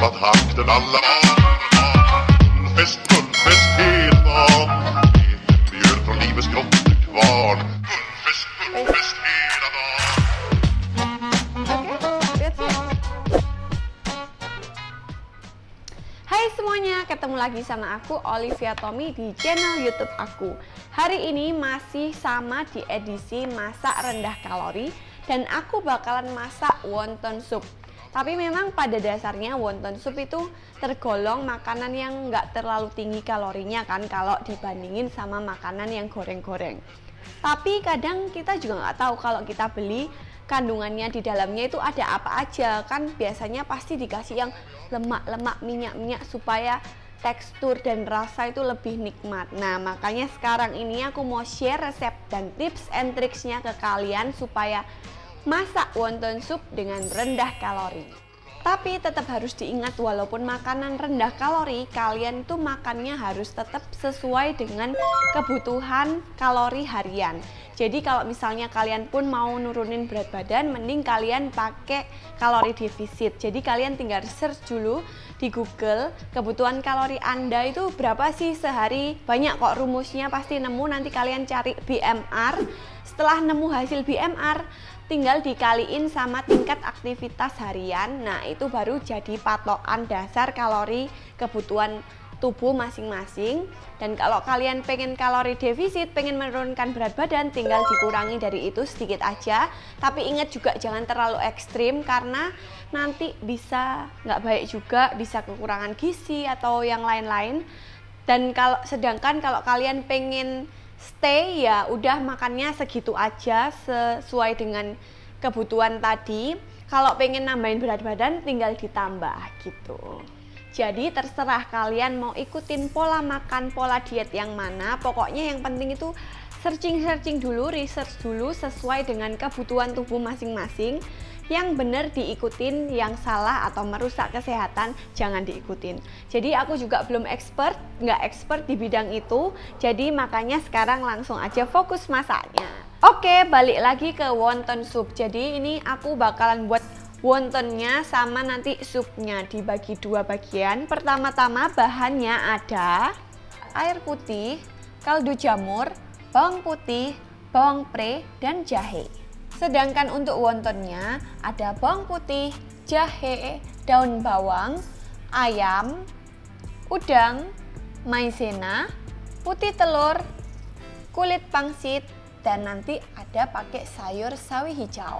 att hakten alla Guldfest hela dagen Mjöl från livets grottekvarn Guldfest hela dagen. Hai semuanya, ketemu lagi sama aku Olivia Tommy di channel YouTube aku. Hari ini masih sama di edisi masak rendah kalori dan aku bakalan masak wonton soup. Tapi memang pada dasarnya wonton soup itu tergolong makanan yang nggak terlalu tinggi kalorinya kan kalau dibandingin sama makanan yang goreng-goreng. Tapi kadang kita juga nggak tahu kalau kita beli kandungannya di dalamnya itu ada apa aja. Kan biasanya pasti dikasih yang lemak-lemak, minyak-minyak supaya tekstur dan rasa itu lebih nikmat. Nah makanya sekarang ini aku mau share resep dan tips and tricksnya ke kalian supaya masak wonton soup dengan rendah kalori. Tapi tetap harus diingat walaupun makanan rendah kalori, kalian tuh makannya harus tetap sesuai dengan kebutuhan kalori harian. Jadi kalau misalnya kalian pun mau nurunin berat badan, mending kalian pakai kalori defisit. Jadi kalian tinggal search dulu di Google kebutuhan kalori Anda itu berapa sih sehari. Banyak kok rumusnya, pasti nemu. Nanti kalian cari BMR. Setelah nemu hasil BMR, tinggal dikaliin sama tingkat aktivitas harian. Nah itu baru jadi patokan dasar kalori kebutuhan tubuh masing-masing. Dan kalau kalian pengen kalori defisit, pengen menurunkan berat badan, tinggal dikurangi dari itu sedikit aja. Tapi ingat juga jangan terlalu ekstrim karena nanti bisa nggak baik juga, bisa kekurangan gizi atau yang lain-lain. Dan sedangkan kalau kalian pengen stay, ya udah makannya segitu aja sesuai dengan kebutuhan tadi. Kalau pengen nambahin berat badan tinggal ditambah gitu. Jadi terserah kalian mau ikutin pola makan, pola diet yang mana. Pokoknya yang penting itu searching dulu, research dulu sesuai dengan kebutuhan tubuh masing-masing. Yang benar diikutin, yang salah atau merusak kesehatan jangan diikutin. Jadi aku juga belum nggak expert di bidang itu. Jadi makanya sekarang langsung aja fokus masaknya. Oke, balik lagi ke wonton soup. Jadi ini aku bakalan buat wontonnya sama nanti supnya dibagi dua bagian. Pertama-tama bahannya ada air putih, kaldu jamur, bawang putih, bawang pre, dan jahe. Sedangkan untuk wontonnya ada bawang putih, jahe, daun bawang, ayam, udang, maizena, putih telur, kulit pangsit, dan nanti ada pakai sayur sawi hijau.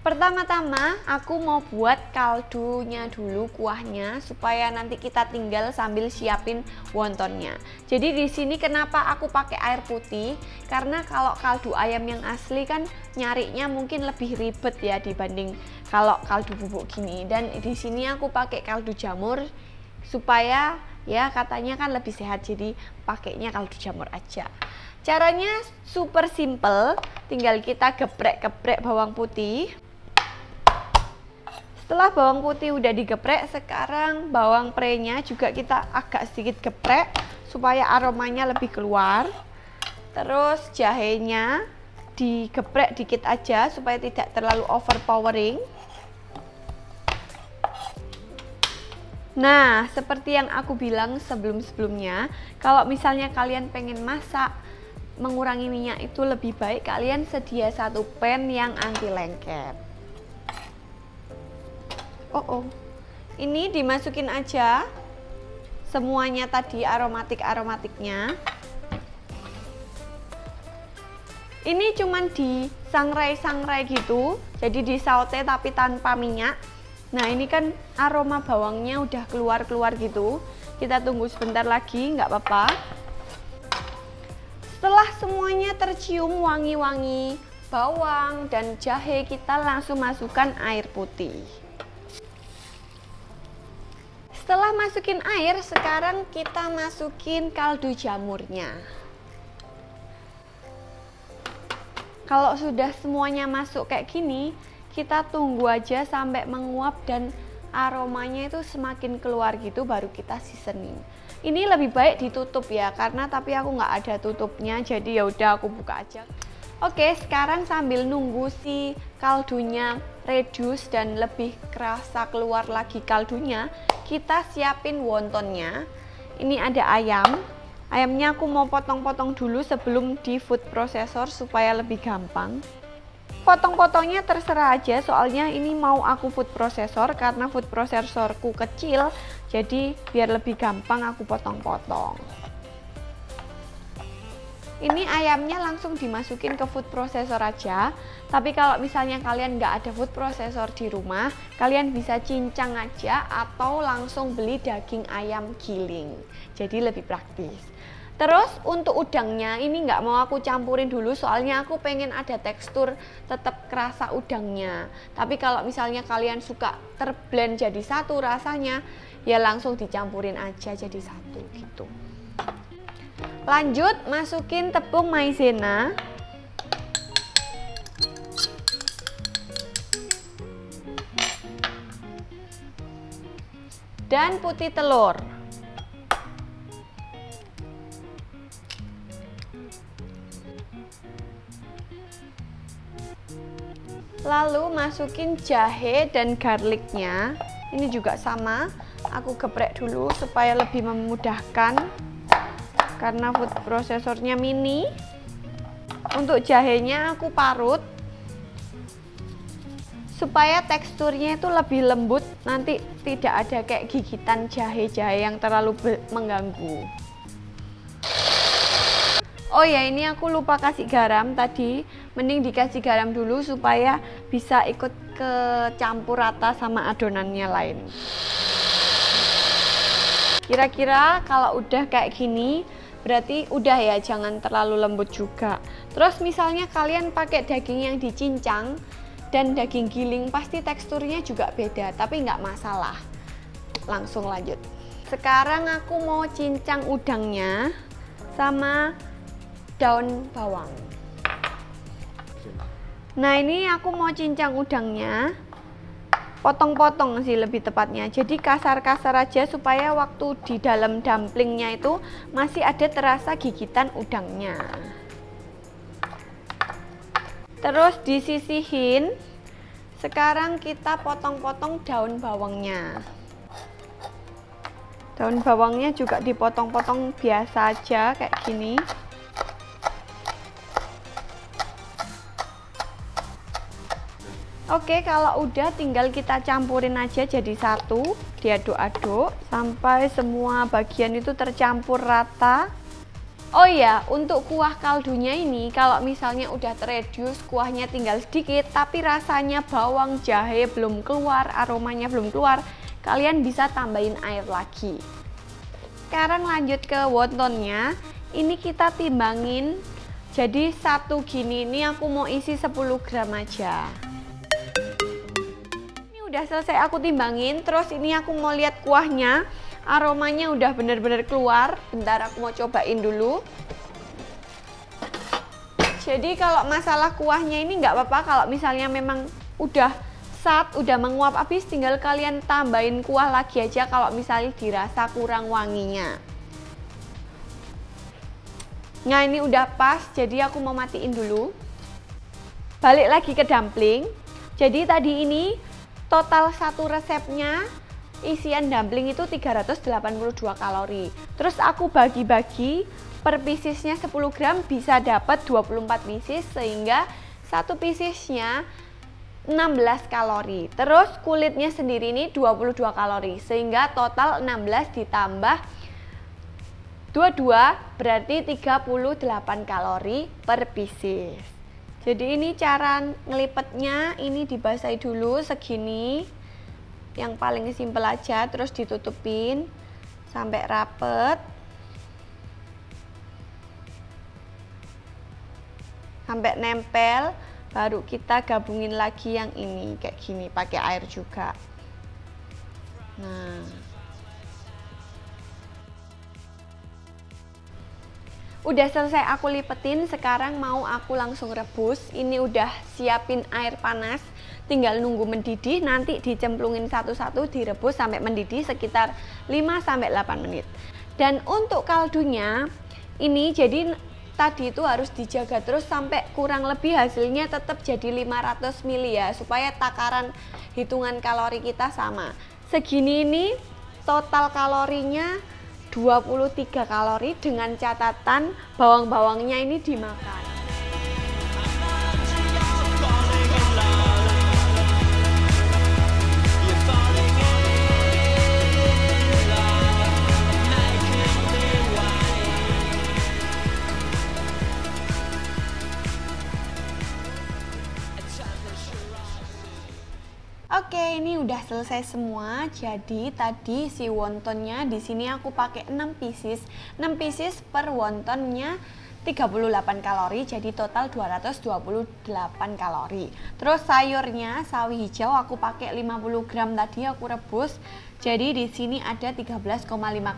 Pertama-tama aku mau buat kaldunya dulu, kuahnya, supaya nanti kita tinggal sambil siapin wontonnya. Jadi di sini kenapa aku pakai air putih? Karena kalau kaldu ayam yang asli kan nyarinya mungkin lebih ribet ya dibanding kalau kaldu bubuk gini. Dan di sini aku pakai kaldu jamur supaya ya katanya kan lebih sehat, jadi pakainya kaldu jamur aja. Caranya super simple, tinggal kita geprek-geprek bawang putih. Setelah bawang putih udah digeprek, sekarang bawang prenya juga kita agak sedikit geprek supaya aromanya lebih keluar. Terus jahenya digeprek dikit aja supaya tidak terlalu overpowering. Nah, seperti yang aku bilang sebelum-sebelumnya, kalau misalnya kalian pengen masak mengurangi minyak itu lebih baik kalian sedia satu pan yang anti lengket. Ini dimasukin aja semuanya tadi aromatiknya. Ini cuman disangrai gitu, jadi disaute tapi tanpa minyak. Nah ini kan aroma bawangnya udah keluar gitu. Kita tunggu sebentar lagi, nggak apa-apa. Setelah semuanya tercium wangi-wangi bawang dan jahe, kita langsung masukkan air putih. Setelah masukin air, sekarang kita masukin kaldu jamurnya. Kalau sudah semuanya masuk kayak gini, kita tunggu aja sampai menguap dan aromanya itu semakin keluar gitu, baru kita seasoning. Ini lebih baik ditutup ya, karena tapi aku nggak ada tutupnya, jadi ya udah aku buka aja. Oke, sekarang sambil nunggu si kaldunya reduce dan lebih kerasa keluar lagi kaldunya, kita siapin wontonnya. Ini ada ayam. Ayamnya aku mau potong-potong dulu sebelum di food processor supaya lebih gampang. Potong-potongnya terserah aja, soalnya ini mau aku food processor karena food processorku kecil, jadi biar lebih gampang aku potong-potong. Ini ayamnya langsung dimasukin ke food processor aja. Tapi kalau misalnya kalian nggak ada food processor di rumah, kalian bisa cincang aja atau langsung beli daging ayam giling. Jadi lebih praktis. Terus untuk udangnya ini nggak mau aku campurin dulu, soalnya aku pengen ada tekstur tetap kerasa udangnya. Tapi kalau misalnya kalian suka terblend jadi satu rasanya, ya langsung dicampurin aja jadi satu gitu. Lanjut masukin tepung maizena. Dan putih telur. Lalu masukin jahe dan garlicnya. Ini juga sama, aku geprek dulu supaya lebih memudahkan. Karena food prosesornya mini. Untuk jahenya aku parut supaya teksturnya itu lebih lembut, nanti tidak ada kayak gigitan jahe-jahe yang terlalu mengganggu. Oh ya, ini aku lupa kasih garam tadi, mending dikasih garam dulu supaya bisa ikut kecampur rata sama adonannya lain. Kira-kira kalau udah kayak gini berarti udah ya, jangan terlalu lembut juga. Terus misalnya kalian pakai daging yang dicincang dan daging giling, pasti teksturnya juga beda, tapi nggak masalah. Langsung lanjut. Sekarang aku mau cincang udangnya sama daun bawang. Nah ini aku mau cincang udangnya, potong-potong sih lebih tepatnya, jadi kasar-kasar aja supaya waktu di dalam dumplingnya itu masih ada terasa gigitan udangnya. Terus disisihin. Sekarang kita potong-potong daun bawangnya. Daun bawangnya juga dipotong-potong biasa aja kayak gini. Oke, kalau udah tinggal kita campurin aja jadi satu, diaduk-aduk sampai semua bagian itu tercampur rata. Oh ya, untuk kuah kaldunya ini kalau misalnya udah terreduce, kuahnya tinggal sedikit tapi rasanya bawang jahe belum keluar, aromanya belum keluar, kalian bisa tambahin air lagi. Sekarang lanjut ke wontonnya. Ini kita timbangin. Jadi satu gini ini aku mau isi 10 gram aja. Udah selesai aku timbangin, terus ini aku mau lihat kuahnya, aromanya udah bener-bener keluar. Bentar aku mau cobain dulu. Jadi kalau masalah kuahnya ini nggak apa-apa, kalau misalnya memang udah udah menguap habis, tinggal kalian tambahin kuah lagi aja kalau misalnya dirasa kurang wanginya. Nah ini udah pas, jadi aku mau matiin dulu. Balik lagi ke dumpling. Jadi tadi ini total satu resepnya isian dumpling itu 382 kalori. Terus aku bagi-bagi per piecesnya 10 gram bisa dapat 24 pieces, sehingga satu piecesnya 16 kalori. Terus kulitnya sendiri ini 22 kalori, sehingga total 16 ditambah 22 berarti 38 kalori per pieces. Jadi ini cara ngelipetnya, ini dibasahi dulu segini, yang paling simpel aja, terus ditutupin sampai rapet, sampai nempel, baru kita gabungin lagi yang ini kayak gini, pakai air juga. Nah, udah selesai aku lipetin, sekarang mau aku langsung rebus. Ini udah siapin air panas, tinggal nunggu mendidih, nanti dicemplungin satu-satu, direbus sampai mendidih sekitar 5-8 menit. Dan untuk kaldunya, ini jadi tadi itu harus dijaga terus sampai kurang lebih hasilnya tetap jadi 500 ml ya, supaya takaran hitungan kalori kita sama. Segini ini total kalorinya 23 kalori dengan catatan bawang-bawangnya ini dimakan. Oke, ini udah selesai semua. Jadi tadi si wontonnya di sini aku pakai 6 pieces. 6 pieces per wontonnya 38 kalori, jadi total 228 kalori. Terus sayurnya sawi hijau aku pakai 50 gram tadi aku rebus. Jadi di sini ada 13,5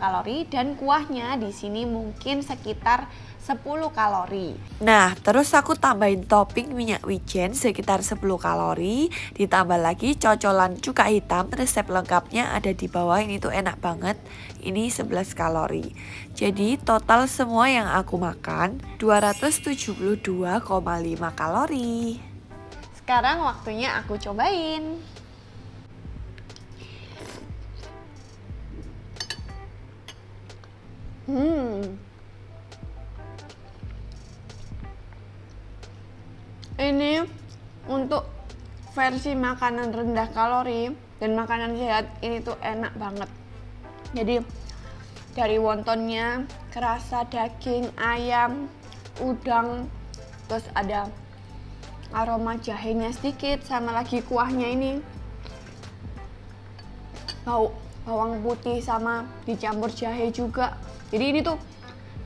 kalori dan kuahnya di sini mungkin sekitar 10 kalori. Nah, terus aku tambahin topping minyak wijen sekitar 10 kalori, ditambah lagi cocolan cuka hitam, resep lengkapnya ada di bawah. Ini tuh enak banget. Ini 11 kalori. Jadi total semua yang aku makan 272,5 kalori. Sekarang waktunya aku cobain. Ini untuk versi makanan rendah kalori dan makanan sehat, ini tuh enak banget. Jadi dari wontonnya kerasa daging ayam, udang, terus ada aroma jahenya sedikit, sama lagi kuahnya ini bawang putih sama dicampur jahe juga. Jadi ini tuh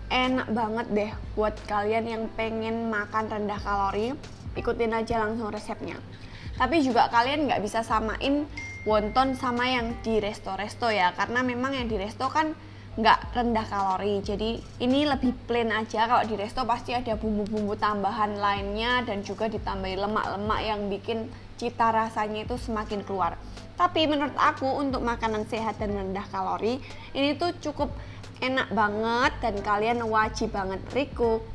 enak banget deh buat kalian yang pengen makan rendah kalori. Ikutin aja langsung resepnya. Tapi juga kalian nggak bisa samain wonton sama yang di resto-resto ya, karena memang yang di resto kan nggak rendah kalori. Jadi ini lebih plain aja. Kalau di resto pasti ada bumbu-bumbu tambahan lainnya dan juga ditambahin lemak-lemak yang bikin cita rasanya itu semakin keluar. Tapi menurut aku untuk makanan sehat dan rendah kalori ini tuh cukup enak banget dan kalian wajib banget recook.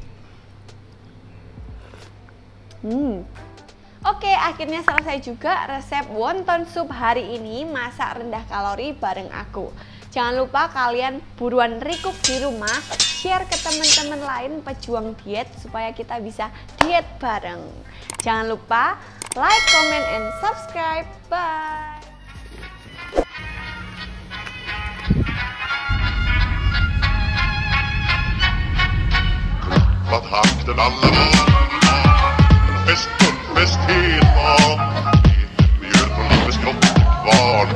Oke, akhirnya selesai juga resep wonton sup hari ini, masak rendah kalori bareng aku. Jangan lupa kalian buruan recook di rumah, share ke teman-teman lain pejuang diet supaya kita bisa diet bareng. Jangan lupa like, comment, and subscribe. Bye! Vad hakten alla var. Fest hela dagen. Mjöl från livets grottekvarn.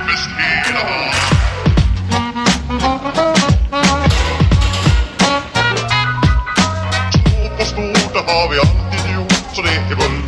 Fest hela dagen. Så på sport har vi alltid gjort, så det är bull.